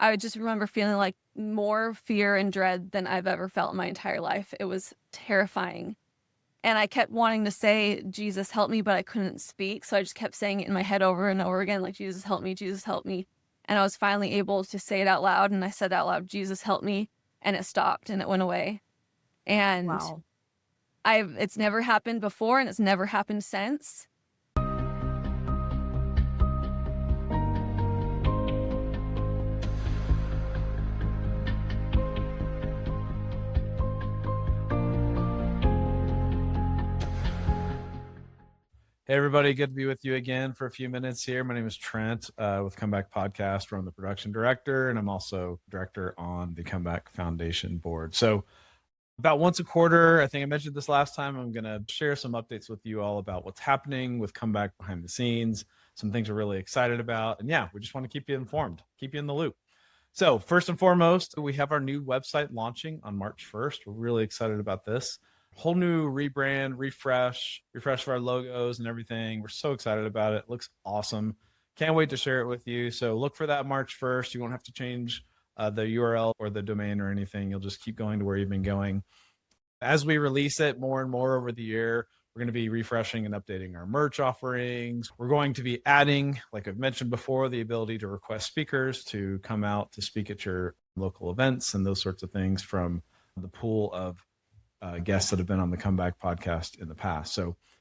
I just remember feeling like more fear and dread than I've ever felt in my entire life. It was terrifying. And I kept wanting to say, Jesus, help me, but I couldn't speak. So I just kept saying it in my head over and over again, like, Jesus, help me, Jesus, help me. And I was finally able to say it out loud. And I said out loud, Jesus, help me. And it stopped and it went away. And Wow. it's never happened before and it's never happened since. Hey, everybody. Good to be with you again for a few minutes here. My name is Trent with Comeback Podcast, where I'm the production director, and I'm also director on the Comeback Foundation board. So about once a quarter, I think I mentioned this last time, I'm going to share some updates with you all about what's happening with Comeback behind the scenes, some things we're really excited about. And yeah, we just want to keep you informed, keep you in the loop. So first and foremost, we have our new website launching on March 1st. We're really excited about this. Whole new rebrand, refresh of our logos and everything. We're so excited about it. It looks awesome. Can't wait to share it with you. So look for that March 1st. You won't have to change the URL or the domain or anything. You'll just keep going to where you've been going. As we release it more and more over the year, we're going to be refreshing and updating our merch offerings. We're going to be adding, like I've mentioned before, the ability to request speakers to come out to speak at your local events and those sorts of things from the pool of guests that have been on the Comeback podcast in the past.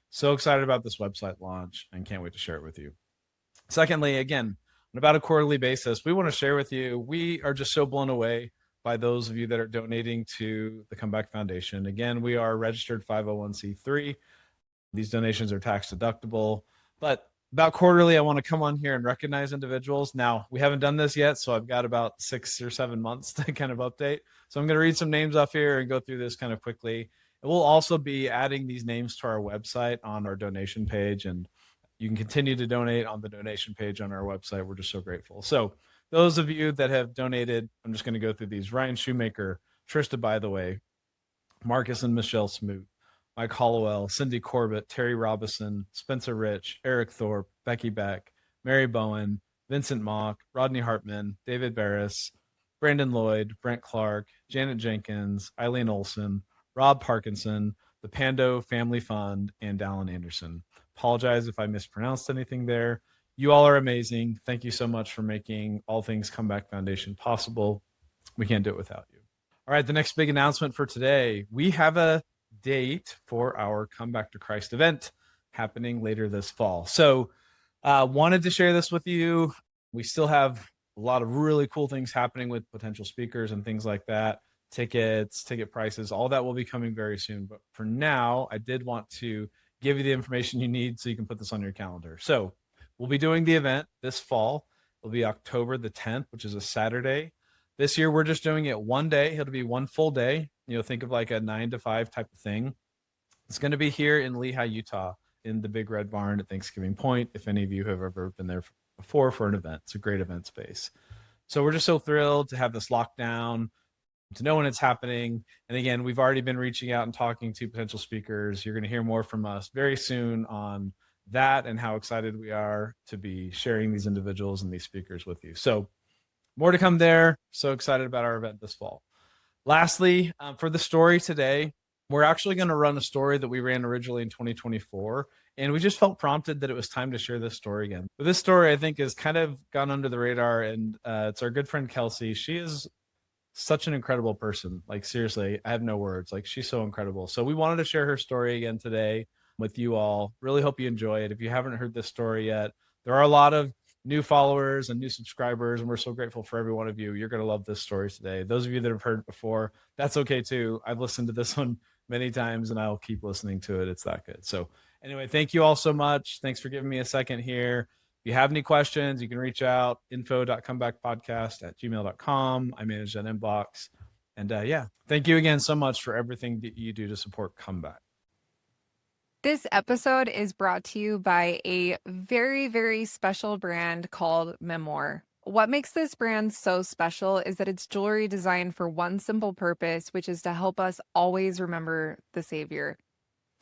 So excited about this website launch and can't wait to share it with you. Secondly, again, on about a quarterly basis, we want to share with you, we are just so blown away by those of you that are donating to the Comeback Foundation. Again, we are a registered 501c3. These donations are tax deductible, but about quarterly, I want to come on here and recognize individuals. Now, we haven't done this yet, so I've got about 6 or 7 months to kind of update. So I'm going to read some names off here and go through this kind of quickly. And we'll also be adding these names to our website on our donation page, and you can continue to donate on the donation page on our website. We're just so grateful. So those of you that have donated, I'm just going to go through these. Ryan Shoemaker, Trista, by the way, Marcus and Michelle Smoot, Mike Hollowell, Cindy Corbett, Terry Robinson, Spencer Rich, Eric Thorpe, Becky Beck, Mary Bowen, Vincent Mock, Rodney Hartman, David Barris, Brandon Lloyd, Brent Clark, Janet Jenkins, Eileen Olson, Rob Parkinson, the Pando Family Fund, and Dallin Anderson. Apologize if I mispronounced anything there. You all are amazing. Thank you so much for making All Things Comeback Foundation possible. We can't do it without you. All right, the next big announcement for today. We have a date for our Comeback to Christ event happening later this fall. So wanted to share this with you. We still have a lot of really cool things happening with potential speakers and things like that. Tickets, ticket prices, all that will be coming very soon. But for now, I did want to give you the information you need so you can put this on your calendar. So we'll be doing the event this fall. It'll be October the 10th, which is a Saturday. This year, we're just doing it one day. It'll be one full day. Think of like a 9 to 5 type of thing. It's going to be here in Lehi, Utah, in the Big Red Barn at Thanksgiving Point. If any of you have ever been there before for an event, it's a great event space. So we're just so thrilled to have this locked down, to know when it's happening. And again, we've already been reaching out and talking to potential speakers. You're going to hear more from us very soon on that and how excited we are to be sharing these individuals and these speakers with you. So more to come there. So excited about our event this fall. Lastly, for the story today, we're actually going to run a story that we ran originally in 2024. And we just felt prompted that it was time to share this story again. But this story, I think, has kind of gone under the radar. And it's our good friend, Kelsey. She is such an incredible person. Like, seriously, I have no words. Like, she's so incredible. So we wanted to share her story again today with you all. Really hope you enjoy it. If you haven't heard this story yet, there are a lot of new followers and new subscribers, and we're so grateful for every one of you. You're going to love this story today. Those of you that have heard it before, that's okay too. I've listened to this one many times and I'll keep listening to it. It's that good. So anyway, thank you all so much. Thanks for giving me a second here. If you have any questions, you can reach out, info.comebackpodcast@gmail.com. I manage that inbox. And yeah, thank you again so much for everything that you do to support Comeback. This episode is brought to you by a very, very special brand called Memoir. What makes this brand so special is that it's jewelry designed for one simple purpose, which is to help us always remember the Savior.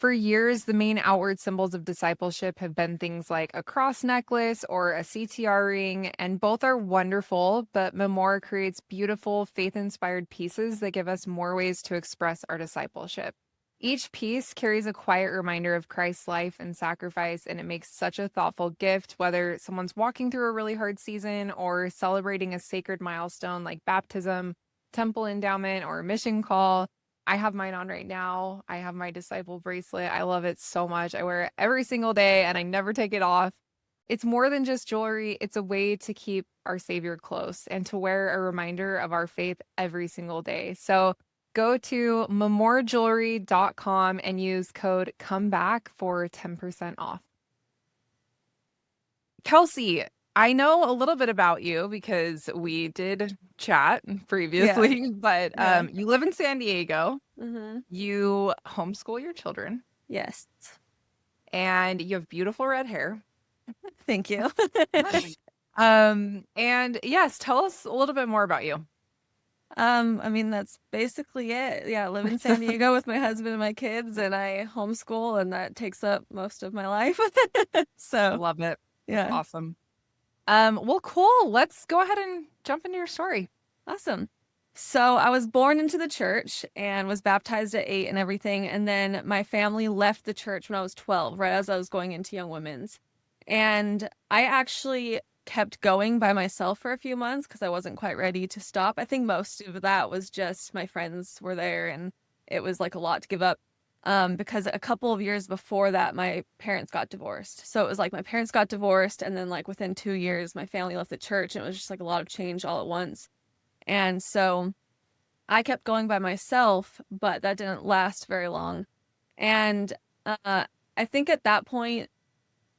For years, the main outward symbols of discipleship have been things like a cross necklace or a CTR ring, and both are wonderful, but Memoir creates beautiful, faith-inspired pieces that give us more ways to express our discipleship. Each piece carries a quiet reminder of Christ's life and sacrifice, and it makes such a thoughtful gift, whether someone's walking through a really hard season or celebrating a sacred milestone like baptism, temple endowment, or a mission call. I have mine on right now. I have my disciple bracelet. I love it so much. I wear it every single day and I never take it off. It's more than just jewelry. It's a way to keep our Savior close and to wear a reminder of our faith every single day. So go to memorjewelry.com and use code COMEBACK for 10% off. Kelsey, I know a little bit about you because we did chat previously, but Yeah. you live in San Diego. Mm-hmm. You homeschool your children, Yes. and you have beautiful red hair. Thank you. And yes, tell us a little bit more about you. I mean, that's basically it. Yeah, I live in San Diego with my husband and my kids, and I homeschool, and that takes up most of my life. So, Love it. yeah, Awesome. Well, cool. Let's go ahead and jump into your story. awesome. So, I was born into the church and was baptized at 8 and everything. And then my family left the church when I was 12, right as I was going into Young Women's. And I actually kept going by myself for a few months because I wasn't quite ready to stop. I think most of that was just my friends were there and it was like a lot to give up. Because a couple of years before that, my parents got divorced. So it was like my parents got divorced, and then like within 2 years, my family left the church, and it was just like a lot of change all at once. And so I kept going by myself, but that didn't last very long. And I think at that point,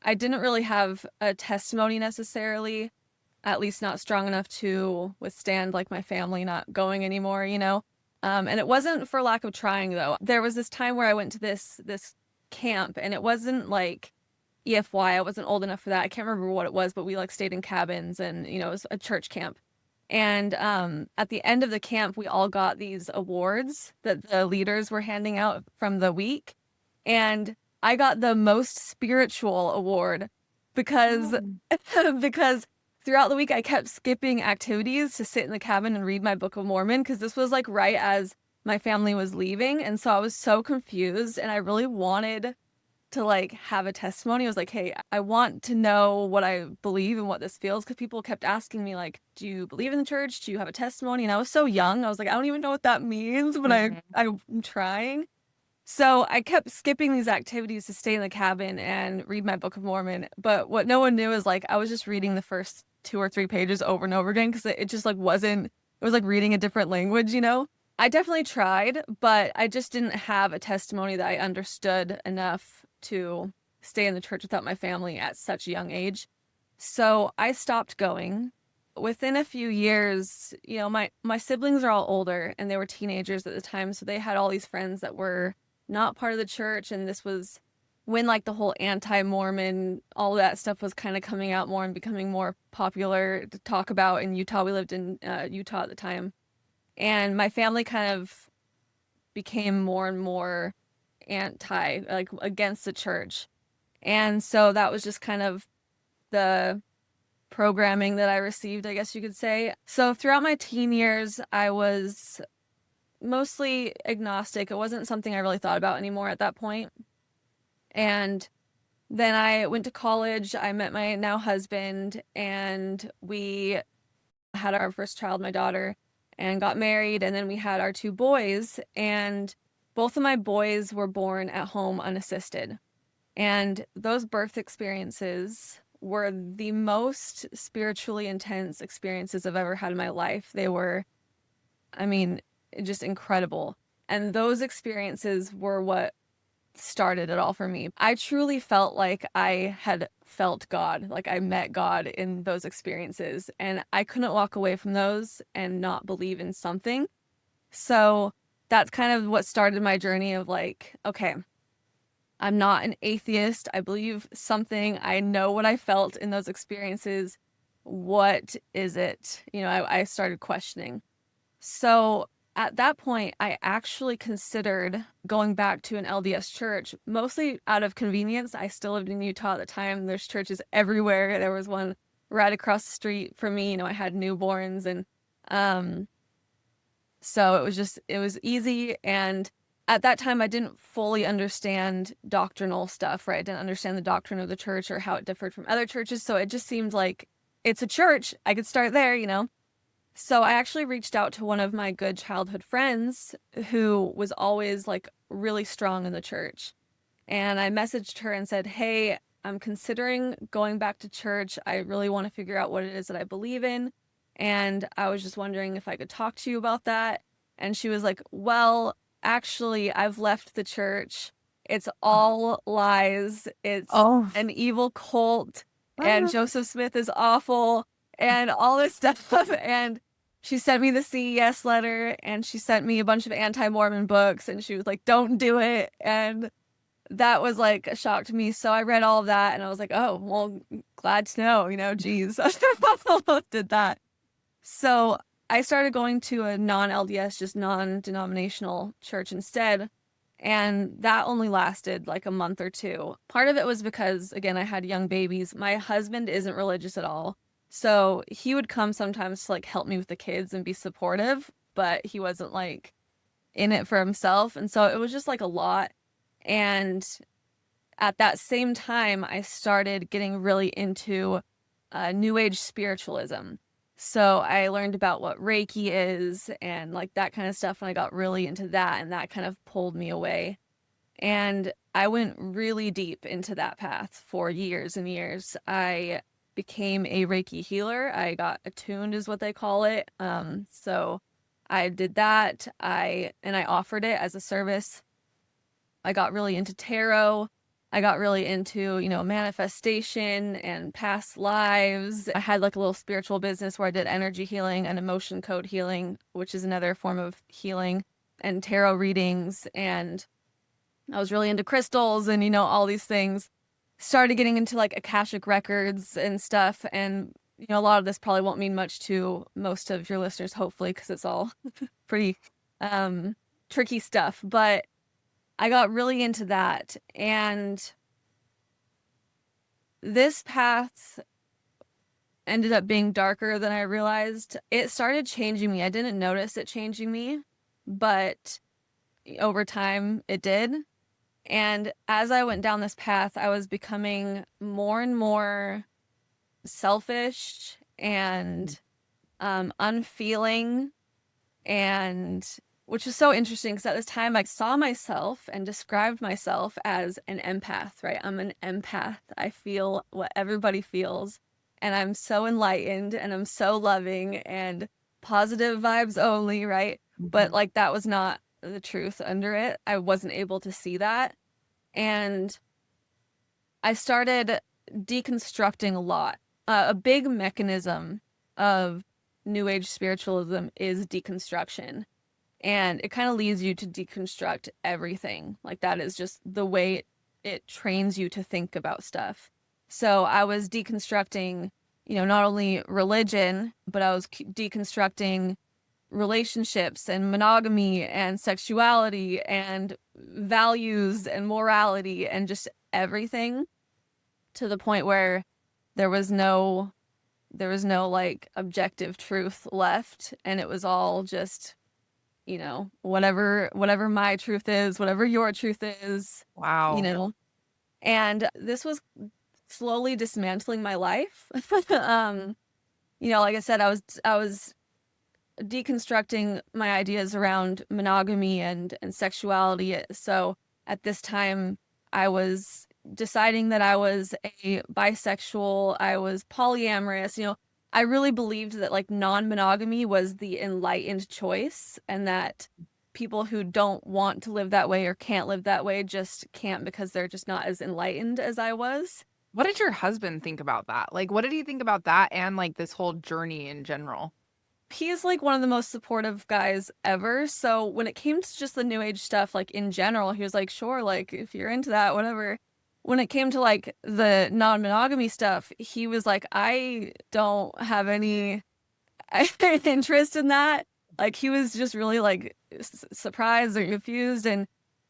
I didn't really have a testimony necessarily, at least not strong enough to withstand like my family not going anymore, you know? And it wasn't for lack of trying though. There was this time where I went to this camp, and it wasn't like EFY. I wasn't old enough for that. I can't remember what it was, but we like stayed in cabins, and you know, it was a church camp. And at the end of the camp, we all got these awards that the leaders were handing out from the week. And I got the most spiritual award because because throughout the week I kept skipping activities to sit in the cabin and read my Book of Mormon, because this was like right as my family was leaving. And so I was so confused, and I really wanted to like have a testimony. I was like, hey, I want to know what I believe and what this feels, because people kept asking me like, do you believe in the church? Do you have a testimony? And I was so young. I was like, I don't even know what that means, but I'm trying. So I kept skipping these activities to stay in the cabin and read my Book of Mormon. But what no one knew is like I was just reading the first 2 or 3 pages over and over again, because it just like wasn't, it was like reading a different language, you know? I definitely tried, but I just didn't have a testimony that I understood enough to stay in the church without my family at such a young age. So I stopped going. Within a few years, you know, my siblings are all older and they were teenagers at the time, so they had all these friends that were not part of the church, and this was when like the whole anti-Mormon, all that stuff was kind of coming out more and becoming more popular to talk about in Utah. We lived in Utah at the time, and my family kind of became more and more anti, like against the church. And so that was just kind of the programming that I received, I guess you could say. So throughout my teen years, I was mostly agnostic. It wasn't something I really thought about anymore at that point. And then I went to college. I met my now husband, and we had our first child, my daughter, and got married. And then we had our 2 boys, and both of my boys were born at home unassisted. And those birth experiences were the most spiritually intense experiences I've ever had in my life. They were, I mean, just incredible. And those experiences were what started it all for me. I truly felt like I had felt God, like I met God in those experiences, and I couldn't walk away from those and not believe in something. So that's kind of what started my journey of like, okay, I'm not an atheist. I believe something. I know what I felt in those experiences. What is it? You know, I started questioning. So at that point, I actually considered going back to an LDS church, mostly out of convenience. I still lived in Utah at the time. There's churches everywhere. There was one right across the street from me. I had newborns, and um, so it was easy. And at that time, I didn't fully understand doctrinal stuff, right? I didn't understand the doctrine of the church or how it differed from other churches. So it just seemed like it's a church. I could start there. So I actually reached out to one of my good childhood friends who was always like really strong in the church. And I messaged her and said, "Hey, I'm considering going back to church. I really want to figure out what it is that I believe in. And I was just wondering if I could talk to you about that." And she was like, "Well, actually, I've left the church. It's all lies. It's Oh. an evil cult, and Joseph Smith is awful, and all this stuff." And she sent me the CES letter, and she sent me a bunch of anti-Mormon books, and she was like, "Don't do it." And that was like a shock to me. So I read all of that, and I was like, "Oh, well, glad to know, geez." I almost did that. So I started going to a non-LDS, just non-denominational church instead. And that only lasted like a month or two. Part of it was because, again, I had young babies. My husband isn't religious at all. So he would come sometimes to like help me with the kids and be supportive, but he wasn't like in it for himself. And so it was just like a lot. And at that same time, I started getting really into New Age spiritualism. So I learned about what Reiki is and like that kind of stuff. And I got really into that, and that kind of pulled me away. And I went really deep into that path for years and years. I became a Reiki healer. I got attuned, is what they call it. So I did that. I offered it as a service. I got really into tarot. I got really into, manifestation and past lives. I had like a little spiritual business where I did energy healing and emotion code healing, which is another form of healing, and tarot readings. And I was really into crystals and, all these things. Started getting into like Akashic records and stuff. And, a lot of this probably won't mean much to most of your listeners, hopefully, because it's all pretty tricky stuff. But I got really into that. And this path ended up being darker than I realized. It started changing me. I didn't notice it changing me, but over time it did. And as I went down this path, I was becoming more and more selfish and unfeeling, and which is so interesting because at this time I saw myself and described myself as an empath, right? I'm an empath. I feel what everybody feels, and I'm so enlightened, and I'm so loving and positive vibes only, right? But like that was not the truth under it. I wasn't able to see that. And I started deconstructing a lot. A big mechanism of New Age spiritualism is deconstruction. And it kind of leads you to deconstruct everything. Like that is just the way it trains you to think about stuff. So I was deconstructing, not only religion, but I was deconstructing relationships and monogamy and sexuality and values and morality and just everything, to the point where there was no like objective truth left, and it was all just whatever my truth is, whatever your truth is. Wow. And this was slowly dismantling my life. Like I said, I was deconstructing my ideas around monogamy and sexuality. So at this time, I was deciding that I was a bisexual, I was polyamorous. I really believed that like non-monogamy was the enlightened choice, and that people who don't want to live that way or can't live that way just can't because they're just not as enlightened as I was. What did your husband think about that? Like, what did he think about that and like this whole journey in general? He's like one of the most supportive guys ever. So when it came to just the New Age stuff, like in general, he was like, sure, like if you're into that, whatever. When it came to like the non-monogamy stuff, he was like, I don't have any interest in that. Like he was just really like surprised or confused. And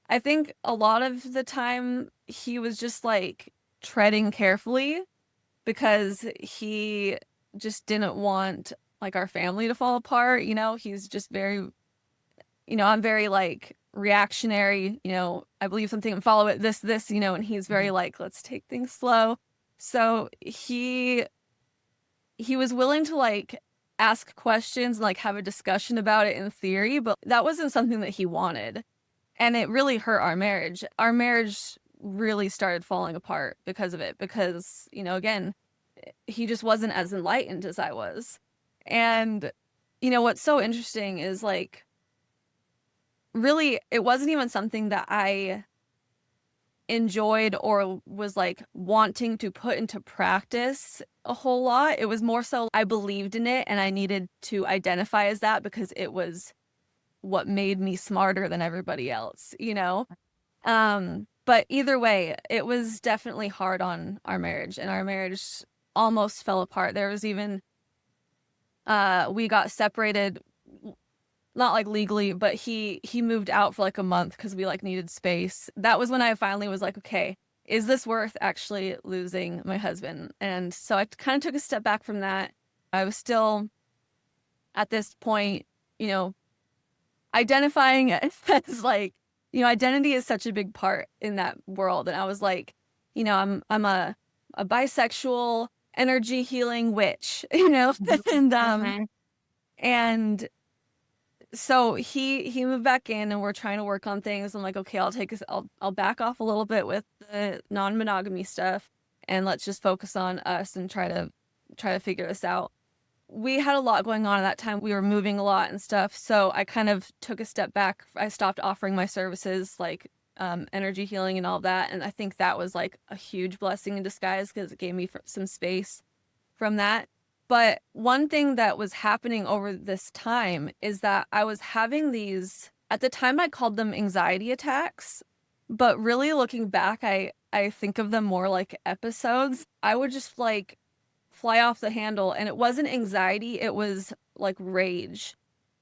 I think a lot of the time he was just like treading carefully because he just didn't want like our family to fall apart. He's just very, I'm very like reactionary, I believe something and follow it, this, and he's very like, let's take things slow. So he was willing to like ask questions and like have a discussion about it in theory, but that wasn't something that he wanted. And it really hurt our marriage. Our marriage really started falling apart because of it, because, again, he just wasn't as enlightened as I was. And, what's so interesting is like, really, it wasn't even something that I enjoyed or was like wanting to put into practice a whole lot. It was more so I believed in it and I needed to identify as that because it was what made me smarter than everybody else. But either way, it was definitely hard on our marriage, and our marriage almost fell apart. There was even we got separated, not like legally, but he moved out for like a month because we like needed space. That was when I finally was like, okay, is this worth actually losing my husband? And so I kind of took a step back from that. I was still at this point, identifying as like, identity is such a big part in that world. And I was like, I'm a bisexual energy healing witch, and so he moved back in and we're trying to work on things. I'm like, okay, I'll back off a little bit with the non-monogamy stuff and let's just focus on us and try to figure this out. We had a lot going on at that time. We were moving a lot and stuff. So I kind of took a step back. I stopped offering my services like energy healing and all that. And I think that was like a huge blessing in disguise because it gave me some space from that. But one thing that was happening over this time is that I was having these, at the time I called them anxiety attacks, but really looking back, I think of them more like episodes. I would just like fly off the handle, and it wasn't anxiety, it was like rage.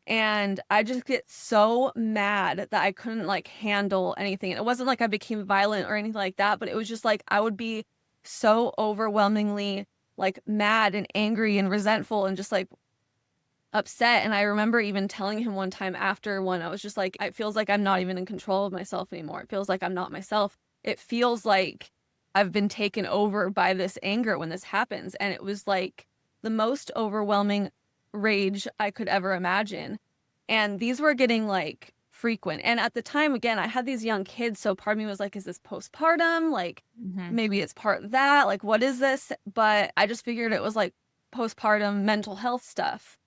And I just get so mad that I couldn't like handle anything. And it wasn't like I became violent or anything like that, but it was just like I would be so overwhelmingly like mad and angry and resentful and just like upset. And I remember even telling him one time after one, I was just like, it feels like I'm not even in control of myself anymore. It feels like I'm not myself. It feels like I've been taken over by this anger when this happens. And it was like the most overwhelming rage I could ever imagine. And these were getting like frequent. And at the time, again, I had these young kids. So part of me was like, is this postpartum? Like maybe it's part of that. Like, what is this? But I just figured it was like postpartum mental health stuff.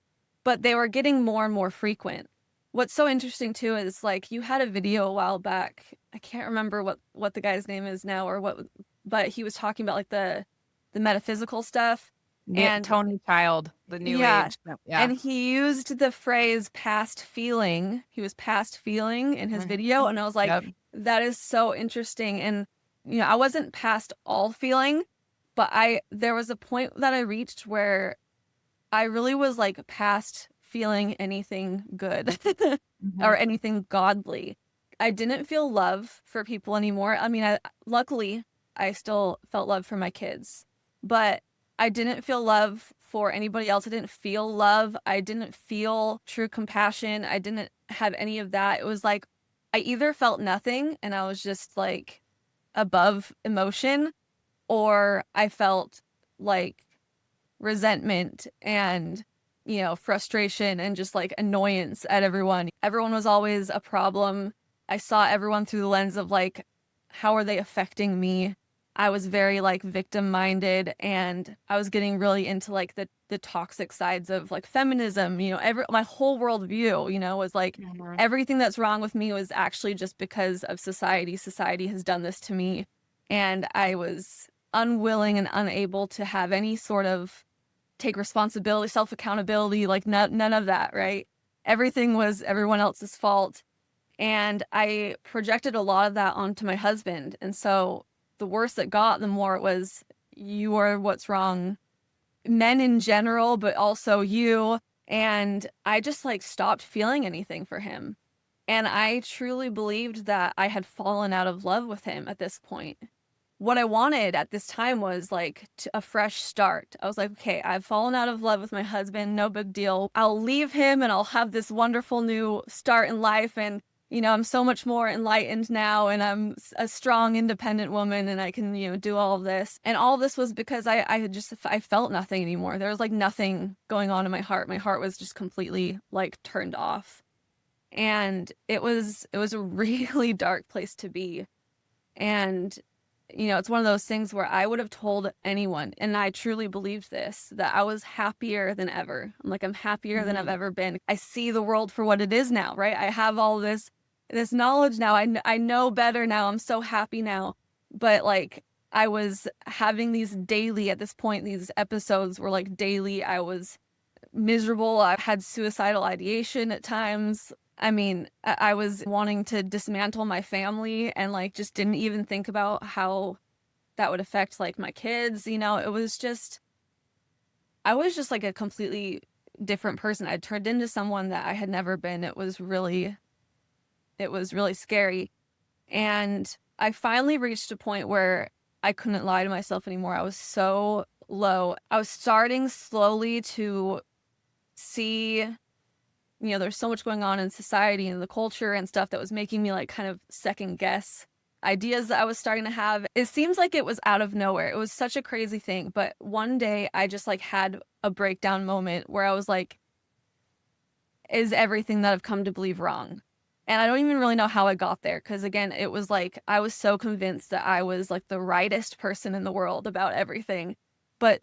But they were getting more and more frequent. What's so interesting too is like you had a video a while back. I can't remember what the guy's name is now or what, but he was talking about like the metaphysical stuff. Yeah, And Tony Child, the new age. Yeah. And he used the phrase past feeling. He was past feeling in his video. And I was like, that is so interesting. And, I wasn't past all feeling, but there was a point that I reached where I really was like past feeling anything good or anything godly. I didn't feel love for people anymore. I mean, luckily, I still felt love for my kids, but I didn't feel love for anybody else. I didn't feel love. I didn't feel true compassion. I didn't have any of that. It was like I either felt nothing and I was just like above emotion, or I felt like resentment and, frustration and just like annoyance at everyone. Everyone was always a problem. I saw everyone through the lens of like, how are they affecting me? I was very like victim minded, and I was getting really into like the toxic sides of like feminism, my whole worldview, was like everything that's wrong with me was actually just because of society. Society has done this to me. And I was unwilling and unable to have any sort of take responsibility, self-accountability, like none of that, right? Everything was everyone else's fault. And I projected a lot of that onto my husband. And so the worse it got, the more it was, you are what's wrong. Men in general, but also you. And I just like stopped feeling anything for him. And I truly believed that I had fallen out of love with him at this point. What I wanted at this time was like a fresh start. I was like, okay, I've fallen out of love with my husband. No big deal. I'll leave him and I'll have this wonderful new start in life. And, I'm so much more enlightened now, and I'm a strong, independent woman, and I can, do all of this. And all of this was because I felt nothing anymore. There was like nothing going on in my heart. My heart was just completely like turned off. And it was a really dark place to be. And it's one of those things where I would have told anyone, and I truly believed this, that I was happier than ever. I'm happier than I've ever been. I see the world for what it is now, right? I have all this knowledge now. I know better now. I'm so happy now. But like I was having these daily, at this point, these episodes were like daily. I was miserable. I had suicidal ideation at times. I mean, I was wanting to dismantle my family and like just didn't even think about how that would affect like my kids. It was just, I was just like a completely different person. I'd turned into someone that I had never been. It was really scary. And I finally reached a point where I couldn't lie to myself anymore. I was so low. I was starting slowly to see, there's so much going on in society and the culture and stuff that was making me like kind of second guess ideas that I was starting to have. It seems like it was out of nowhere. It was such a crazy thing. But one day I just like had a breakdown moment where I was like, is everything that I've come to believe wrong? And I don't even really know how I got there. Cause again, it was like, I was so convinced that I was like the rightest person in the world about everything. But,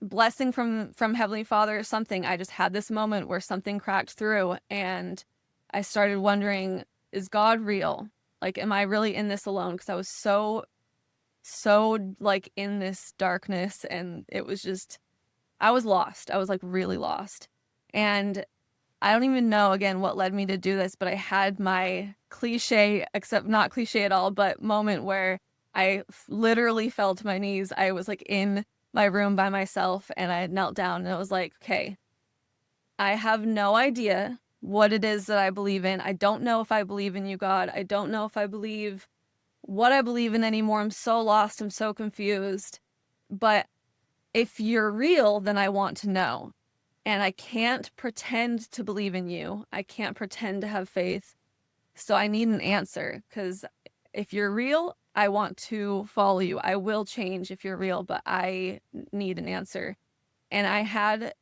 blessing from Heavenly Father or something, I just had this moment where something cracked through and I started wondering, is God real? Like, am I really in this alone? Because I was so like in this darkness, and it was just, I was lost. I was like really lost. And I don't even know again what led me to do this, but I had my cliche, except not cliche at all, but moment where I literally fell to my knees. I was like in my room by myself and I had knelt down and I was like, okay, I have no idea what it is that I believe in. I don't know if I believe in you, God. I don't know if I believe what I believe in anymore. I'm so lost. I'm so confused. But if you're real, then I want to know. And I can't pretend to believe in you. I can't pretend to have faith. So I need an answer, because if you're real, I want to follow you. I will change if you're real, but I need an answer. And I had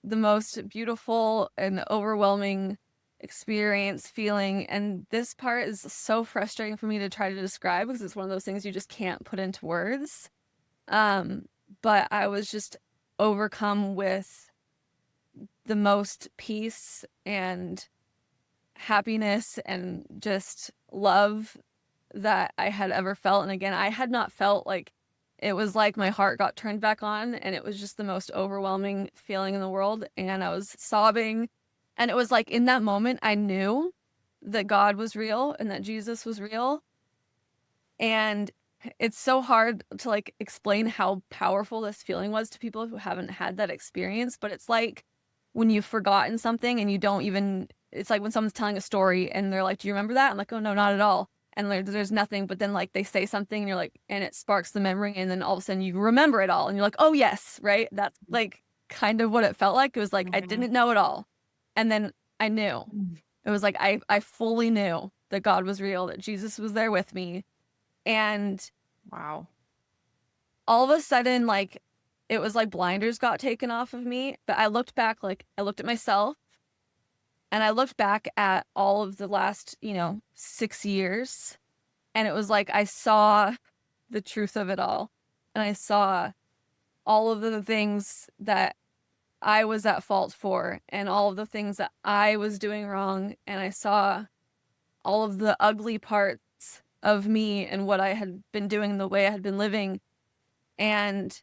the most beautiful and overwhelming experience, feeling. And this part is so frustrating for me to try to describe because it's one of those things you just can't put into words. But I was just overcome with the most peace and happiness and just love that I had ever felt. And again, I had not felt like, it was like my heart got turned back on, and it was just the most overwhelming feeling in the world. And I was sobbing. And it was like in that moment, I knew that God was real and that Jesus was real. And it's so hard to like explain how powerful this feeling was to people who haven't had that experience. But it's like when you've forgotten something and you don't even, it's like when someone's telling a story and they're like, do you remember that? I'm like, oh no, not at all. And there's nothing, but then like they say something and you're like, and it sparks the memory, and then all of a sudden you remember it all and you're like, oh yes, right? That's like kind of what it felt like. It was like I didn't know it all. And then I knew. It was like I fully knew that God was real, that Jesus was there with me. And Wow. all of a sudden, like, it was like blinders got taken off of me. But I looked back, like I looked at myself, and I looked back at all of the last, 6 years, and it was like I saw the truth of it all. And I saw all of the things that I was at fault for, and all of the things that I was doing wrong. And I saw all of the ugly parts of me and what I had been doing, the way I had been living. And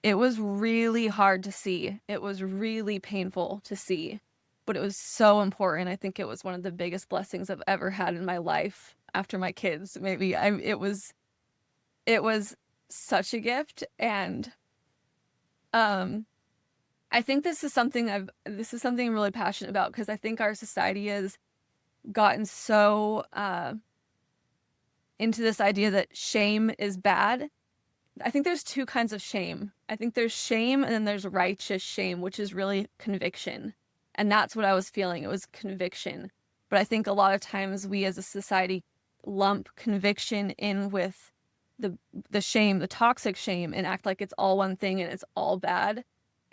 it was really hard to see. It was really painful to see, but it was so important. I think it was one of the biggest blessings I've ever had in my life after my kids. Maybe it was such a gift. And I think this is something I'm really passionate about, because I think our society has gotten so into this idea that shame is bad. I think there's two kinds of shame. I think there's shame and then there's righteous shame, which is really conviction. And that's what I was feeling. It was conviction. But I think a lot of times we as a society lump conviction in with the shame, the toxic shame, and act like it's all one thing and it's all bad.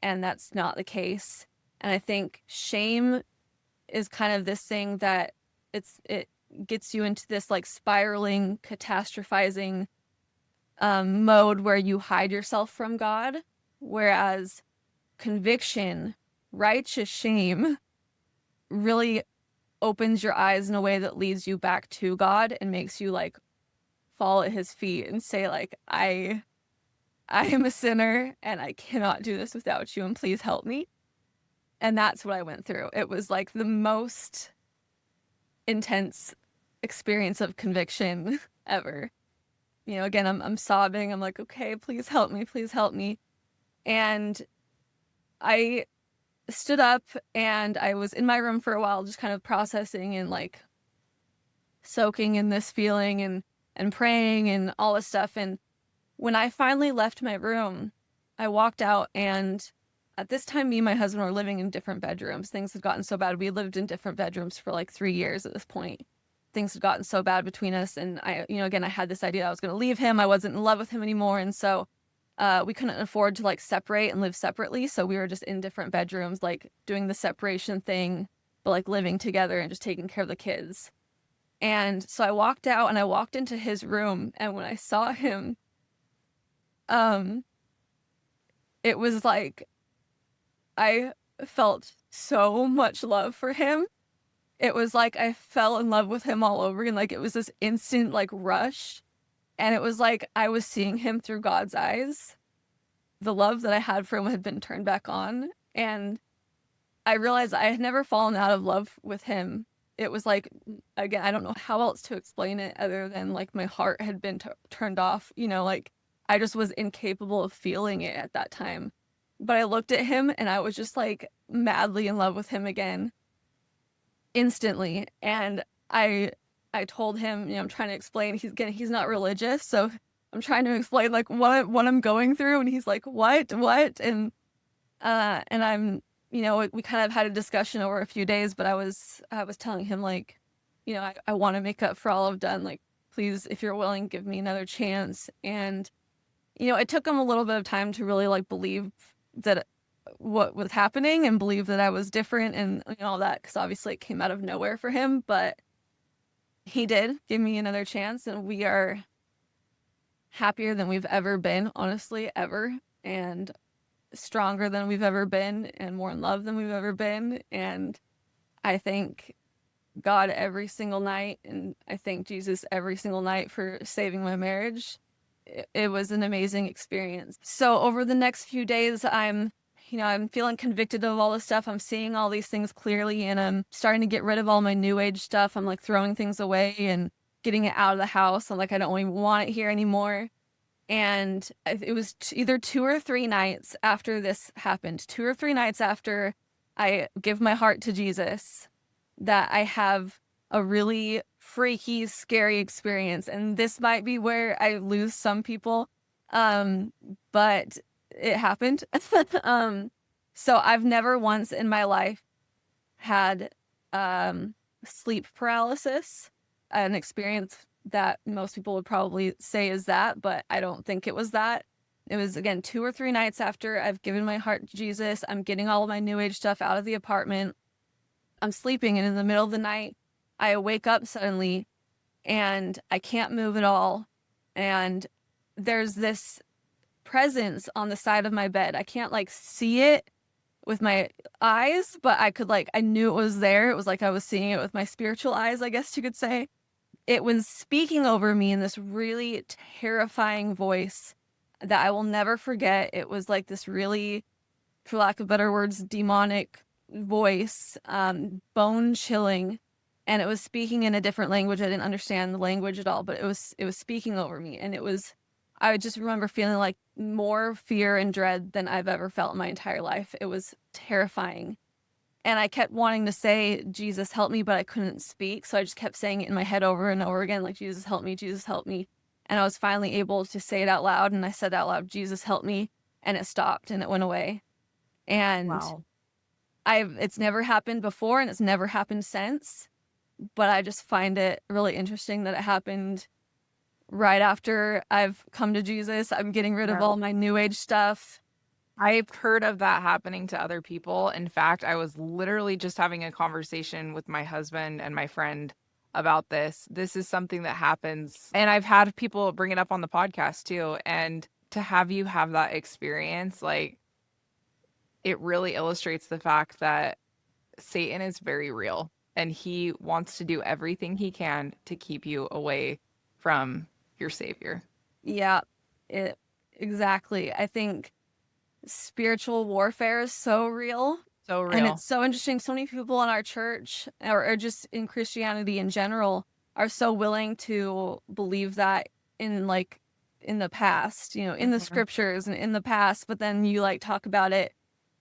And that's not the case. And I think shame is kind of this thing that it gets you into this like spiraling, catastrophizing mode where you hide yourself from God, whereas conviction, righteous shame, really opens your eyes in a way that leads you back to God and makes you like fall at his feet and say like, I am a sinner and I cannot do this without you, and please help me. And that's what I went through. It was like the most intense experience of conviction ever. You know, again, I'm sobbing. I'm like, okay, please help me, please help me. And I stood up and I was in my room for a while, just kind of processing and like soaking in this feeling and praying and all this stuff. And when I finally left my room, I walked out, and at this time, me and my husband were living in different bedrooms. Things had gotten so bad. We lived in different bedrooms for like 3 years at this point. Things had gotten so bad between us. And I, you know, again, I had this idea I was going to leave him. I wasn't in love with him anymore. And so we couldn't afford to like separate and live separately. So we were just in different bedrooms, like doing the separation thing, but like living together and just taking care of the kids. And so I walked out and I walked into his room. And when I saw him, it was like, I felt so much love for him. It was like I fell in love with him all over again. Like it was this instant like rush. And it was like I was seeing him through God's eyes. The love that I had for him had been turned back on. And I realized I had never fallen out of love with him. It was like, again, I don't know how else to explain it other than like my heart had been turned off. You know, like I just was incapable of feeling it at that time. But I looked at him and I was just like madly in love with him again, instantly. And I told him, you know, I'm trying to explain, he's not religious, so I'm trying to explain like what I'm going through, and he's like, what? And I'm, you know, we kind of had a discussion over a few days, but I was telling him like, you know, I want to make up for all I've done. Like, please, if you're willing, give me another chance. And, you know, it took him a little bit of time to really like believe that what was happening and believe that I was different and you know, all that, because obviously it came out of nowhere for him, but he did give me another chance, and we are happier than we've ever been, honestly, ever, and stronger than we've ever been, and more in love than we've ever been. And I thank God every single night, and I thank Jesus every single night for saving my marriage. It was an amazing experience. So over the next few days, I'm feeling convicted of all this stuff. I'm seeing all these things clearly, and I'm starting to get rid of all my new age stuff. I'm like throwing things away and getting it out of the house. I'm like, I don't even want it here anymore. And it was either 2 or 3 nights after this happened, 2 or 3 nights after I give my heart to Jesus, that I have a really freaky, scary experience. And this might be where I lose some people, but it happened. So I've never once in my life had sleep paralysis, an experience that most people would probably say is that, but I don't think it was that. It was, again, 2 or 3 nights after I've given my heart to Jesus. I'm getting all of my new age stuff out of the apartment. I'm sleeping, and in the middle of the night, I wake up suddenly, and I can't move at all. And there's this presence on the side of my bed. I can't like see it with my eyes, but I knew it was there. It was like I was seeing it with my spiritual eyes, I guess you could say. It was speaking over me in this really terrifying voice that I will never forget. It was like this really, for lack of better words, demonic voice, bone chilling. And it was speaking in a different language. I didn't understand the language at all, but it was speaking over me. And I just remember feeling like more fear and dread than I've ever felt in my entire life. It was terrifying. And I kept wanting to say, Jesus, help me, but I couldn't speak. So I just kept saying it in my head over and over again, like, Jesus, help me, Jesus, help me. And I was finally able to say it out loud. And I said out loud, Jesus, help me. And it stopped and it went away. And Wow. it's never happened before and it's never happened since. But I just find it really interesting that it happened right after I've come to Jesus. I'm getting rid of Yeah. all my new age stuff. I've heard of that happening to other people. In fact, I was literally just having a conversation with my husband and my friend about this. This is something that happens, and I've had people bring it up on the podcast too. And to have you have that experience, like, it really illustrates the fact that Satan is very real and he wants to do everything he can to keep you away from your savior. Yeah, it exactly. I think spiritual warfare is so real. So And real. it's so interesting. So many people in our church or just in Christianity in general are so willing to believe that in like in the past, in the Mhm. scriptures and in the past, but then you like talk about it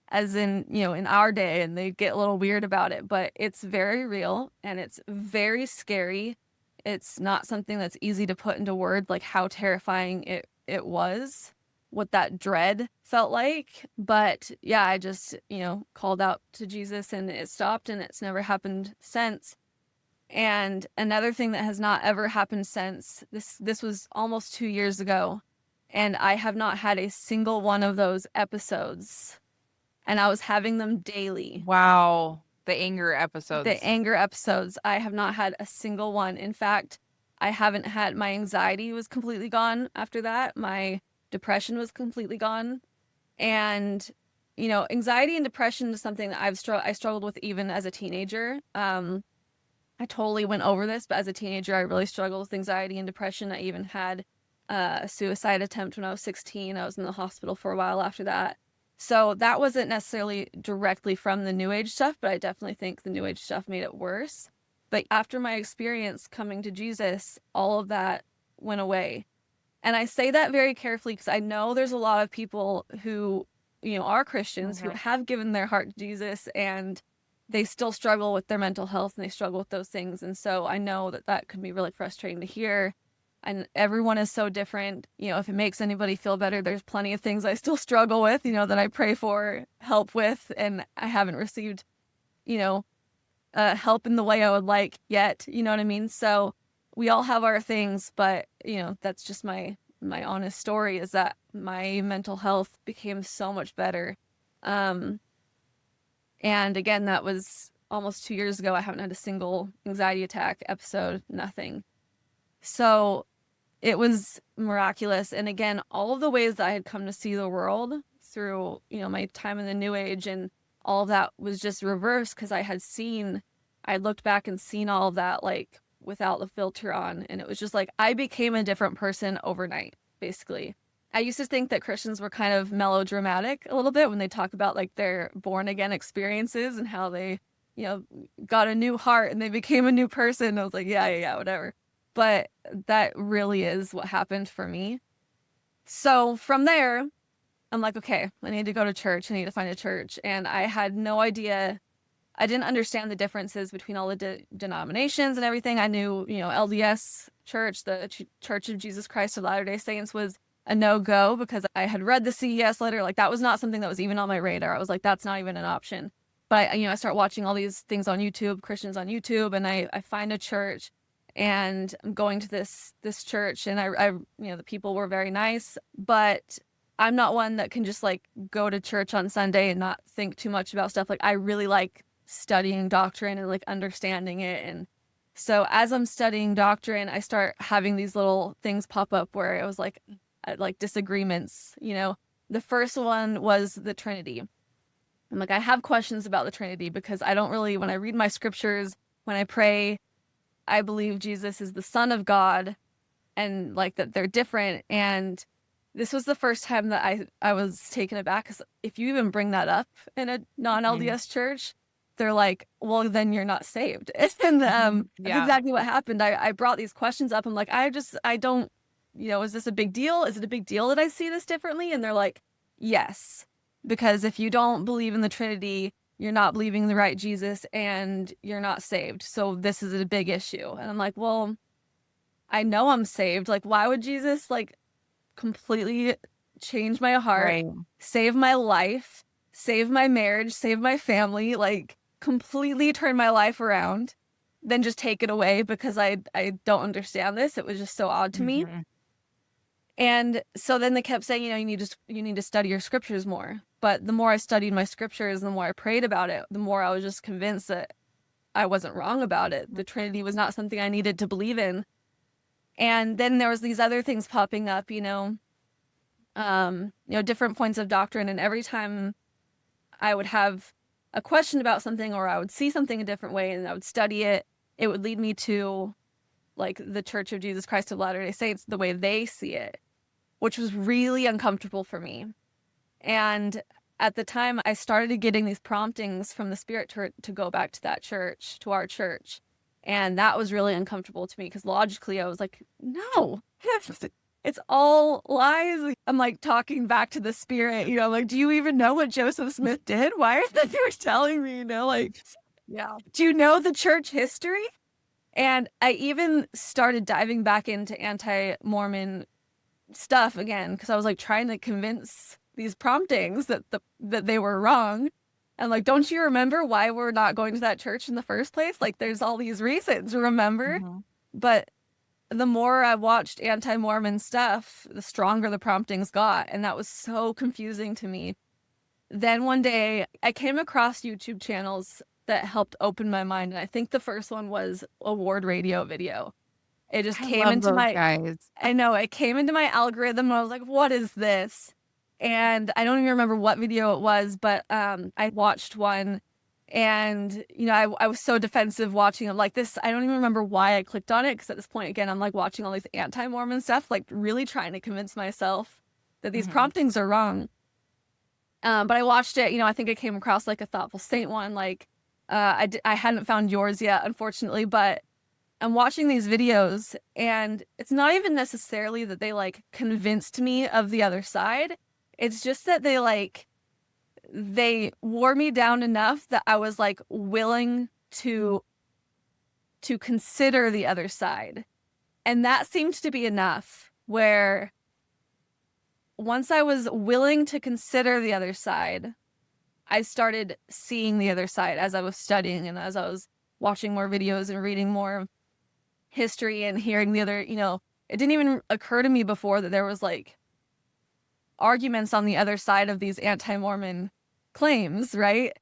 as in, in our day and they get a little weird about it, but it's very real and it's very scary. It's not something that's easy to put into words, like how terrifying it was, what that dread felt like. But yeah, I just, called out to Jesus and it stopped and it's never happened since. And another thing that has not ever happened since, this was almost 2 years ago, and I have not had a single one of those episodes, and I was having them daily. Wow. The anger The episodes. anger episodes, I have not had a single one. In fact, I haven't had, my anxiety was completely gone after that. My depression was completely gone. And, anxiety and depression is something that I struggled with even as a teenager. I totally went over this, but as a teenager, I really struggled with anxiety and depression. I even had a suicide attempt when I was 16. I was in the hospital for a while after that. So that wasn't necessarily directly from the New Age stuff, but I definitely think the New Age stuff made it worse. But after my experience coming to Jesus, all of that went away. And I say that very carefully because I know there's a lot of people who, are Christians who Mhm. have given their heart to Jesus and they still struggle with their mental health and they struggle with those things. And so I know that that could be really frustrating to hear. And everyone is so different. If it makes anybody feel better, there's plenty of things I still struggle with, that I pray for help with. And I haven't received, you know, help in the way I would like yet. You know what I mean? So we all have our things, but that's just my honest story is that my mental health became so much better. Um, and again, that was almost 2 years ago. I haven't had a single anxiety attack episode, nothing. So it was miraculous. And again, all of the ways that I had come to see the world through, my time in the New Age and all of that was just reversed because I looked back and seen all of that like without the filter on. And it was just like I became a different person overnight, basically. I used to think that Christians were kind of melodramatic a little bit when they talk about like their born again experiences and how they, got a new heart and they became a new person. I was like, yeah, whatever. But that really is what happened for me. So from there, I'm like, okay, I need to go to church. I need to find a church. And I had no idea. I didn't understand the differences between all the denominations and everything. I knew, LDS Church, the Church of Jesus Christ of Latter-day Saints was a no-go because I had read the CES letter. Like that was not something that was even on my radar. I was like, that's not even an option. But, I start watching all these things on YouTube, Christians on YouTube, and I find a church and I'm going to this church and I the people were very nice, but I'm not one that can just like go to church on Sunday and not think too much about stuff. Like I really like studying doctrine and like understanding it. And so as I'm studying doctrine, I start having these little things pop up where it was like disagreements. The first one was the Trinity. I'm like, I have questions about the Trinity because I don't really, when I read my scriptures, when I pray, I believe Jesus is the Son of God and like that they're different. And this was the first time that I was taken aback because if you even bring that up in a non-LDS church, they're like, well, then you're not saved. And that's Yeah. exactly what happened. I brought these questions up. I'm like, I don't is this a big deal? Is it a big deal that I see this differently? And they're like, yes, because if you don't believe in the Trinity, you're not believing in the right Jesus and you're not saved. So this is a big issue. And I'm like, well, I know I'm saved. Like, why would Jesus like completely change my heart, Right. save my life, save my marriage, save my family, like completely turn my life around, then just take it away because I don't understand this. It was just so odd to me. Mhm. And so then they kept saying, you need to study your scriptures more. But the more I studied my scriptures, the more I prayed about it, the more I was just convinced that I wasn't wrong about it. The Trinity was not something I needed to believe in. And then there was these other things popping up, different points of doctrine. And every time I would have a question about something or I would see something a different way and I would study it, it would lead me to like the Church of Jesus Christ of Latter-day Saints, the way they see it, which was really uncomfortable for me. And at the time I started getting these promptings from the Spirit to go back to that church, to our church. And that was really uncomfortable to me because logically I was like, no, it's all lies. I'm like talking back to the Spirit, like, do you even know what Joseph Smith did? Why is that you're telling me, like, Yeah. do you know the church history? And I even started diving back into anti-Mormon stuff again because I was like trying to convince these promptings that they were wrong. And like, don't you remember why we're not going to that church in the first place? Like, there's all these reasons, remember? Mhm. But the more I watched anti-Mormon stuff, the stronger the promptings got. And that was so confusing to me. Then one day I came across YouTube channels that helped open my mind. And I think the first one was a Ward Radio video. It just I came love into those my, guys. I know, it came into my algorithm and I was like, what is this? And I don't even remember what video it was, but I watched one and, I was so defensive watching it like this. I don't even remember why I clicked on it because at this point, again, I'm like watching all these anti-Mormon stuff, like really trying to convince myself that these Mhm. promptings are wrong. But I watched it, I think I came across like a Thoughtful Saint one, like I hadn't found yours yet, unfortunately, but I'm watching these videos and it's not even necessarily that they like convinced me of the other side. It's just that they wore me down enough that I was like willing to consider the other side. And that seemed to be enough where once I was willing to consider the other side, I started seeing the other side as I was studying and as I was watching more videos and reading more history and hearing the other, it didn't even occur to me before that there was like arguments on the other side of these anti-Mormon claims, right?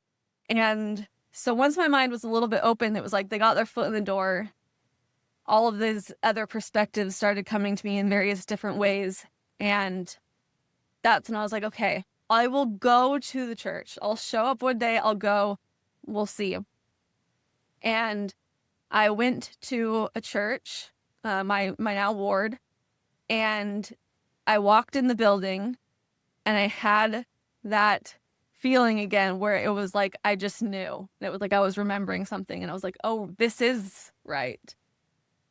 And so once my mind was a little bit open, it was like they got their foot in the door. All of these other perspectives started coming to me in various different ways. And that's when I was like, okay, I will go to the church. I'll show up one day. I'll go. We'll see. And I went to a church, my now ward, and I walked in the building and I had that feeling again where it was like I just knew. It was like I was remembering something and I was like, oh, this is right.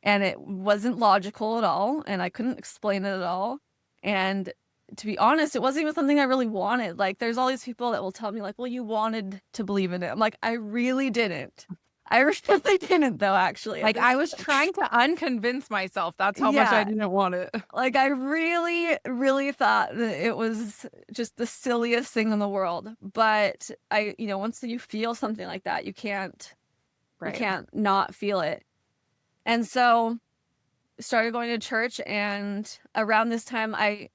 And it wasn't logical at all and I couldn't explain it at all. And to be honest, it wasn't even something I really wanted. Like there's all these people that will tell me like, well, you wanted to believe in it. I'm like, I really didn't. I really didn't though, actually. Like I was trying to unconvince myself. That's how much I didn't want it. Like I really, really thought that it was just the silliest thing in the world. But once you feel something like that, you can't not feel it. And so started going to church, and around this time I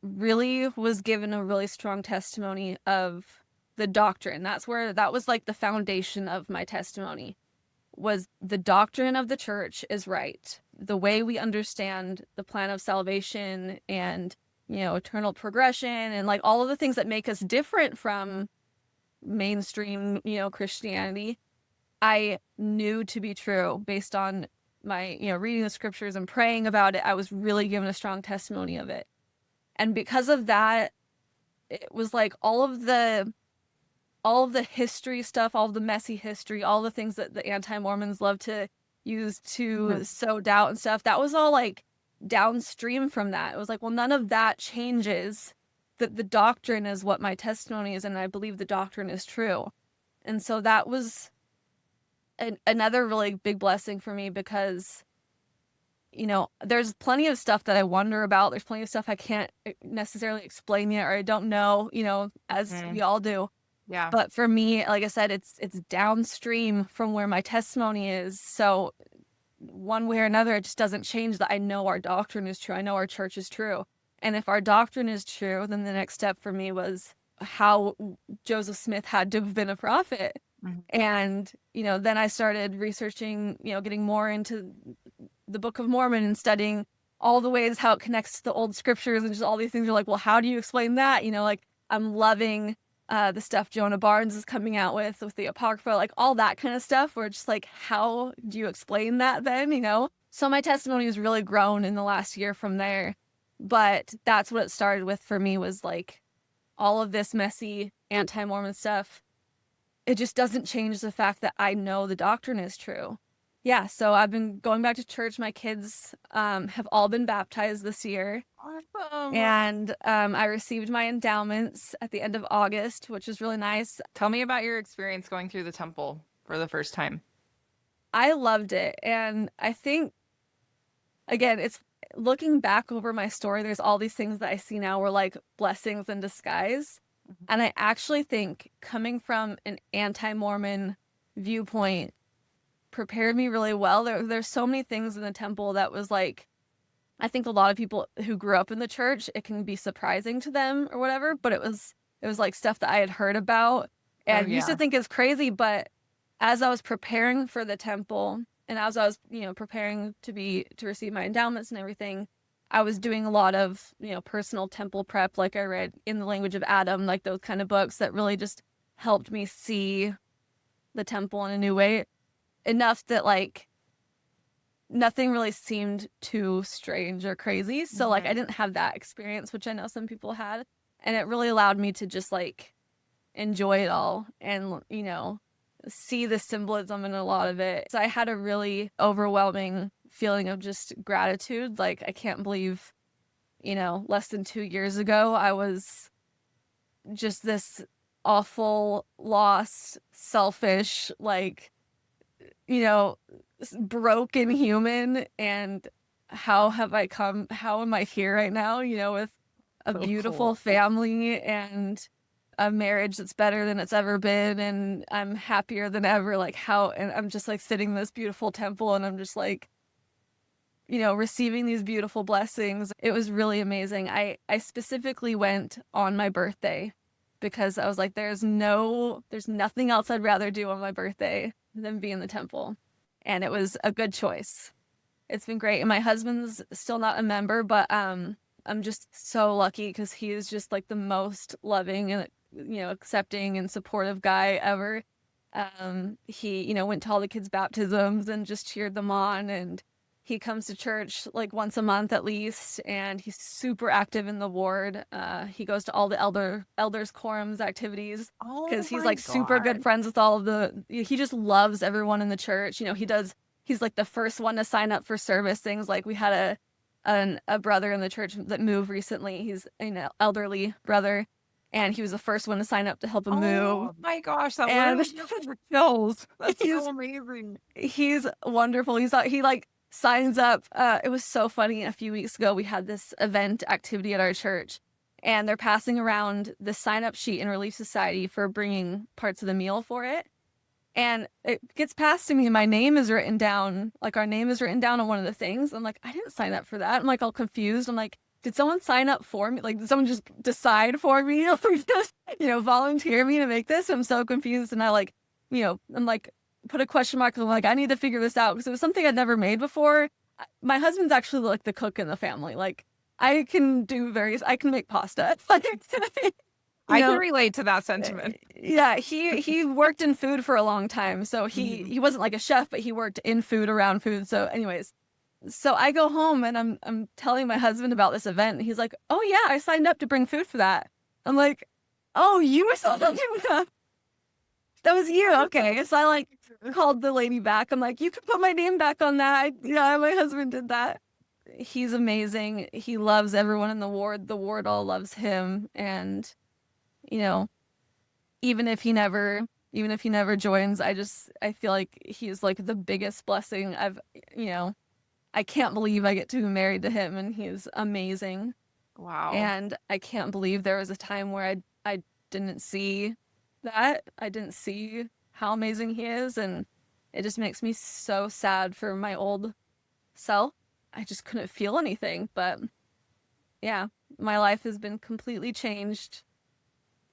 really was given a really strong testimony of the doctrine. That was like the foundation of my testimony, was the doctrine of the church is right. The way we understand the plan of salvation and, eternal progression and like all of the things that make us different from mainstream, Christianity, I knew to be true based on my, reading the scriptures and praying about it. I was really given a strong testimony of it. And because of that, it was like all of the history stuff, all of the messy history, all the things that the anti-Mormons love to use to sow doubt and stuff, that was all like downstream from that. It was like, well, none of that changes. That the doctrine is what my testimony is, and I believe the doctrine is true. And so that was another really big blessing for me because, you know, there's plenty of stuff that I wonder about. There's plenty of stuff I can't necessarily explain yet, or I don't know, you know, as we all do. Yeah. But for me, like I said, it's downstream from where my testimony is. So one way or another, it just doesn't change that I know our doctrine is true. I know our church is true. And if our doctrine is true, then the next step for me was how Joseph Smith had to have been a prophet. And, you know, then I started researching, you know, getting more into the Book of Mormon and studying all the ways how it connects to the old scriptures and just all these things. You're like, well, how do you explain that? You know, like I'm loving the stuff Jonah Barnes is coming out with the Apocrypha, like all that kind of stuff. Where just like, how do you explain that then, you know? So my testimony has really grown in the last year from there. But that's what it started with for me, was like all of this messy anti-Mormon stuff. It just doesn't change the fact that I know the doctrine is true. Yeah, so I've been going back to church. My kids have all been baptized this year. Awesome. And I received my endowments at the end of August, which is really nice. Tell me about your experience going through the temple for the first time. I loved it. And I think, again, it's looking back over my story, there's all these things that I see now were like blessings in disguise. And I actually think coming from an anti-Mormon viewpoint prepared me really well. There's so many things in the temple that was like, I think a lot of people who grew up in the church, it can be surprising to them or whatever, but it was like stuff that I had heard about and used to think it's crazy. But as I was preparing for the temple and as I was, you know, preparing to receive my endowments and everything, I was doing a lot of, you know, personal temple prep. Like I read In the Language of Adam, like those kind of books that really just helped me see the temple in a new way, enough that like nothing really seemed too strange or crazy. So like I didn't have that experience, which I know some people had. And it really allowed me to just like enjoy it all and, you know, see the symbolism in a lot of it. So I had a really overwhelming feeling of just gratitude. Like, I can't believe, you know, less than 2 years ago, I was just this awful, lost, selfish, like, you know, broken human. And how am I here right now, you know, with a beautiful family and a marriage that's better than it's ever been, and I'm happier than ever. Like, and I'm just like sitting in this beautiful temple and I'm just like, you know, receiving these beautiful blessings. It was really amazing. I specifically went on my birthday because I was like, there's nothing else I'd rather do on my birthday than be in the temple. And it was a good choice. It's been great. And my husband's still not a member, but I'm just so lucky because he is just like the most loving and, you know, accepting and supportive guy ever. He, you know, went to all the kids' baptisms and just cheered them on, and he comes to church like once a month at least, and he's super active in the ward. He goes to all the elders quorums activities because he's like super good friends with all of he just loves everyone in the church. You know, he's like the first one to sign up for service things. Like we had a brother in the church that moved recently. He's an elderly brother, and he was the first one to sign up to help him move. Oh my gosh, that literally gives me chills. That's so amazing. He's wonderful. He like signs up. It was so funny. A few weeks ago, we had this event activity at our church, and they're passing around the sign-up sheet in Relief Society for bringing parts of the meal for it. And it gets passed to me, and my name is written down. Like, our name is written down on one of the things. I'm like, I didn't sign up for that. I'm like all confused. I'm like, did someone sign up for me? Like, did someone just decide for me? Or just, you know, volunteer me to make this? I'm so confused. And I like, you know, I'm like, put a question mark. I'm like, I need to figure this out because it was something I'd never made before. My husband's actually like the cook in the family. Like, I can make pasta. I can relate to that sentiment. Yeah, he worked in food for a long time. So he wasn't like a chef, but he worked in food, around food. So anyways, so I go home and I'm telling my husband about this event, and he's like, "Oh yeah, I signed up to bring food for that." I'm like, "Oh, you were signed up for that? That was you, okay." So I like called the lady back. I'm like, "You could put my name back on that." Yeah, my husband did that. he's amazing. He loves everyone in the ward. The ward all loves him. And, you know, even if he never joins, I feel like he's like the biggest blessing you know, I can't believe I get to be married to him, and he's amazing. Wow. And I can't believe there was a time where I didn't see that. I didn't see how amazing he is, and it just makes me so sad for my old self. I just couldn't feel anything, but yeah, my life has been completely changed,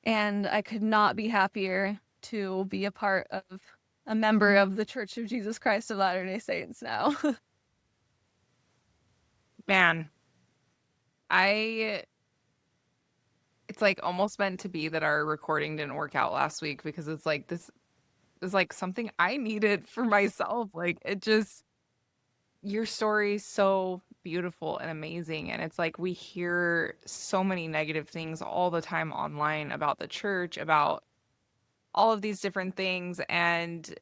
and I could not be happier to be a member of the Church of Jesus Christ of Latter-day Saints now. Man, I it's like almost meant to be that our recording didn't work out last week, because it's like this is like something I needed for myself. Like it just, your story's so beautiful and amazing. And it's like we hear so many negative things all the time online about the church, about all of these different things. And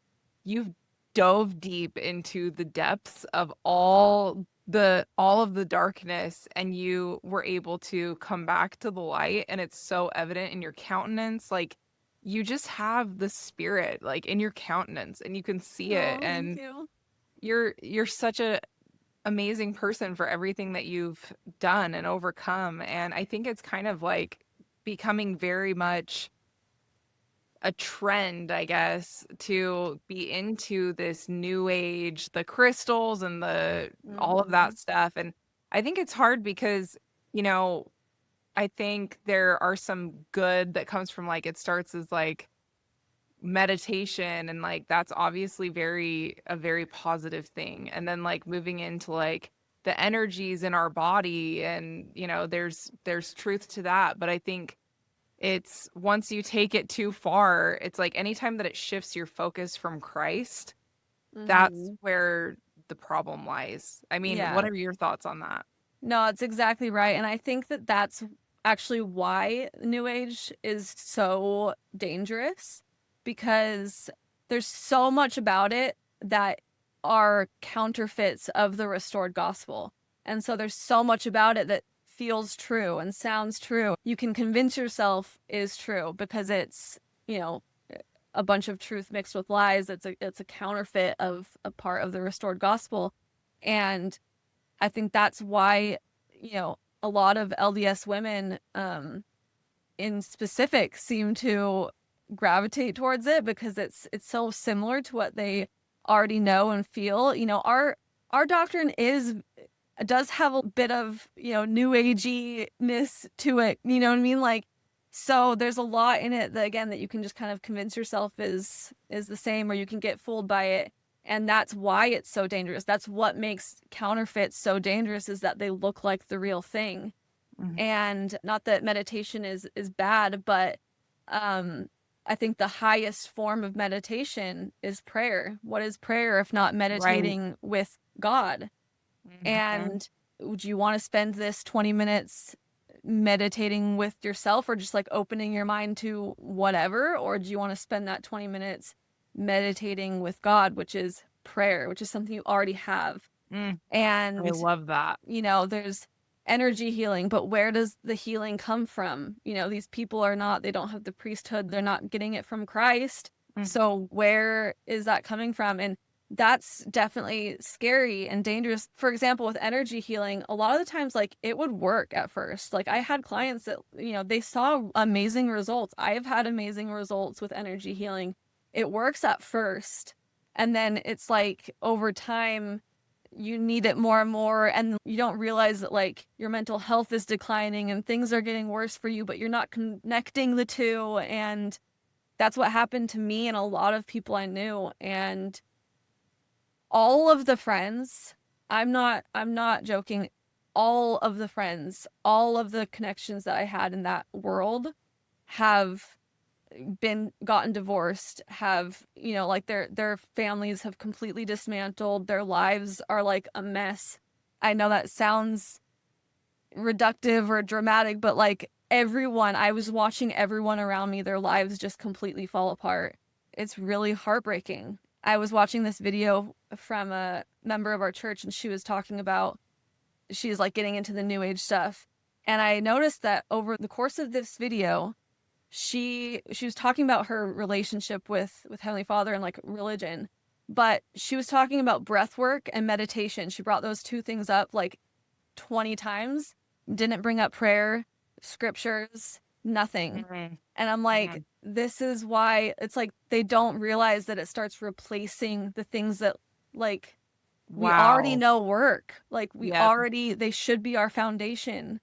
you've dove deep into the depths of all of the darkness, and you were able to come back to the light, and it's so evident in your countenance. Like you just have the spirit like in your countenance, and you can see it. Oh, thank And you. you're such a amazing person for everything that you've done and overcome. And I think it's kind of like becoming very much a trend, I guess, to be into this new age, the crystals and the all of Mhm. that stuff. And I think it's hard because, you know, I think there are some good that comes from, like, it starts as like meditation, and like that's obviously a very positive thing. And then like moving into like the energies in our body, and you know, there's truth to that. But I think it's once you take it too far, it's like anytime that it shifts your focus from Christ, that's Mhm. where the problem lies. I mean, what Yeah. are your thoughts on that? No, it's exactly right. And I think that that's actually why New Age is so dangerous, because there's so much about it that are counterfeits of the restored gospel. And so there's so much about it that feels true and sounds true. You can convince yourself is true because it's, you know, a bunch of truth mixed with lies. It's a counterfeit of a part of the restored gospel. And I think that's why, a lot of LDS women, in specific, seem to gravitate towards it because it's so similar to what they already know and feel. Our doctrine does have a bit of, new agey-ness to it. You know what I mean? Like, so there's a lot in it that, again, that you can just kind of convince yourself is the same, or you can get fooled by it. And that's why it's so dangerous. That's what makes counterfeits so dangerous, is that they look like the real thing. Mhm. And not that meditation is bad, but I think the highest form of meditation is prayer. What is prayer if not Right. meditating with God? Mhm. And would you want to spend this 20 minutes meditating with yourself, or just like opening your mind to whatever? Or do you want to spend that 20 minutes meditating with God, which is prayer, which is something you already have? Mm, I And, love that. there's energy healing, but where does the healing come from? These people they don't have the priesthood, they're not getting it from Christ. Mm. So where is that coming from? And that's definitely scary and dangerous. For example, with energy healing, a lot of the times, like, it would work at first. Like, I had clients that, they saw amazing results. I've had amazing results with energy healing. It works at first, and then it's like over time you need it more and more, and you don't realize that, like, your mental health is declining and things are getting worse for you, but you're not connecting the two. And that's what happened to me and a lot of people I knew. And all of the friends, I'm not joking, all of the friends, all of the connections that I had in that world have been gotten divorced, have, like, their families have completely dismantled, their lives are like a mess. I know that sounds reductive or dramatic, but like, I was watching everyone around me, their lives just completely fall apart. It's really heartbreaking. I was watching this video from a member of our church, and she was talking about she's like getting into the New Age stuff. And I noticed that over the course of this video, she was talking about her relationship with Heavenly Father and like religion, but she was talking about breath work and meditation. She brought those two things up like 20 times, didn't bring up prayer, scriptures, nothing. And I'm like, this is why it's like they don't realize that it starts replacing the things that like we already know work. Like they should be our foundation.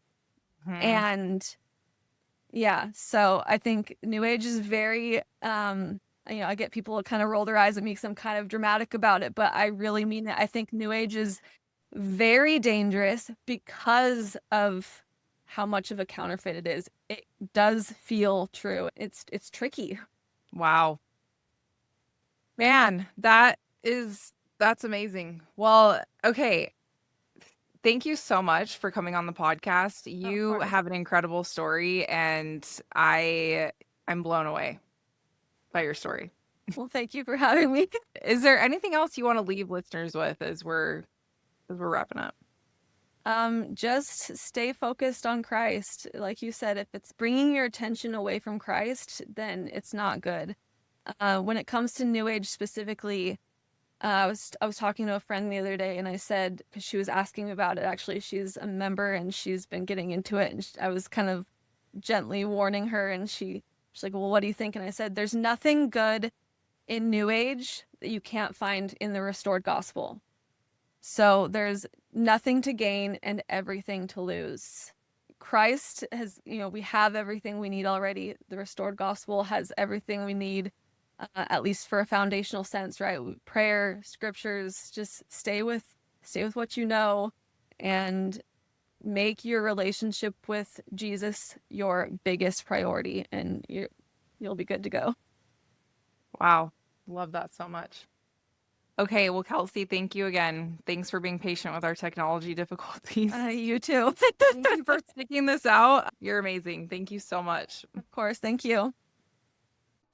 And yeah, so I think New Age is very, I get people kind of roll their eyes at me because I'm kind of dramatic about it, but I really mean it. I think New Age is very dangerous because of how much of a counterfeit it is. It does feel true. It's tricky. Wow. Man, that's amazing. Well, okay. Thank you so much for coming on the podcast. You have an incredible story, and I'm blown away by your story. Well, thank you for having me. Is there anything else you want to leave listeners with as we're wrapping up? Just stay focused on Christ. Like you said, if it's bringing your attention away from Christ, then it's not good. When it comes to New Age specifically, I was talking to a friend the other day, and I said, because she was asking me about it, actually, she's a member and she's been getting into it, and I was kind of gently warning her, and she's like, well, what do you think? And I said, there's nothing good in New Age that you can't find in the restored gospel. So there's nothing to gain and everything to lose. Christ has, we have everything we need already. The restored gospel has everything we need. At least for a foundational sense, right? Prayer, scriptures, just stay with what you know, and make your relationship with Jesus your biggest priority, and you'll be good to go. Wow. Love that so much. Okay, well, Kelsey, thank you again. Thanks for being patient with our technology difficulties. You too. Thank you for sticking this out. You're amazing. Thank you so much. Of course. Thank you.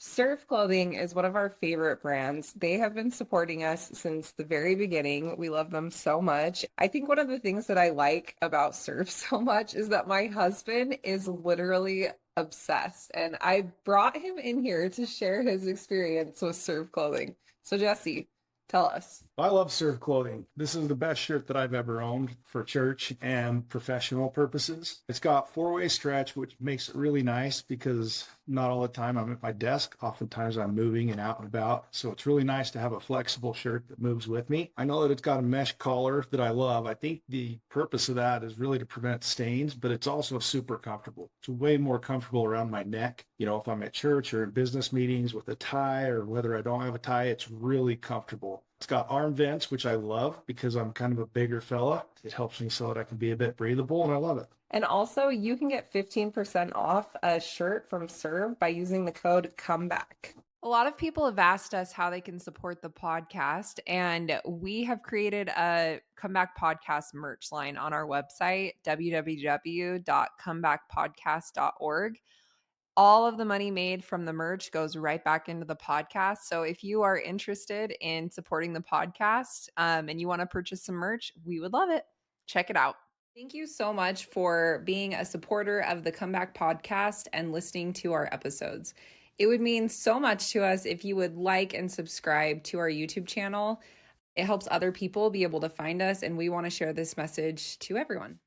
Surf Clothing is one of our favorite brands. They have been supporting us since the very beginning. We love them so much. I think one of the things that I like about Surf so much is that my husband is literally obsessed, and I brought him in here to share his experience with Surf Clothing. So Jesse, tell us. I love Surf Clothing. This is the best shirt that I've ever owned for church and professional purposes. It's got four-way stretch, which makes it really nice because not all the time I'm at my desk. Oftentimes I'm moving and out and about. So it's really nice to have a flexible shirt that moves with me. I know that it's got a mesh collar that I love. I think the purpose of that is really to prevent stains, but it's also super comfortable. It's way more comfortable around my neck. If I'm at church or in business meetings with a tie, or whether I don't have a tie, it's really comfortable. It's got arm vents, which I love because I'm kind of a bigger fella. It helps me so that I can be a bit breathable, and I love it. And also, you can get 15% off a shirt from Serve by using the code COMEBACK. A lot of people have asked us how they can support the podcast, and we have created a Comeback Podcast merch line on our website, www.comebackpodcast.org. All of the money made from the merch goes right back into the podcast. So if you are interested in supporting the podcast and you want to purchase some merch, we would love it. Check it out. Thank you so much for being a supporter of the Comeback Podcast and listening to our episodes. It would mean so much to us if you would like and subscribe to our YouTube channel. It helps other people be able to find us, and we want to share this message to everyone.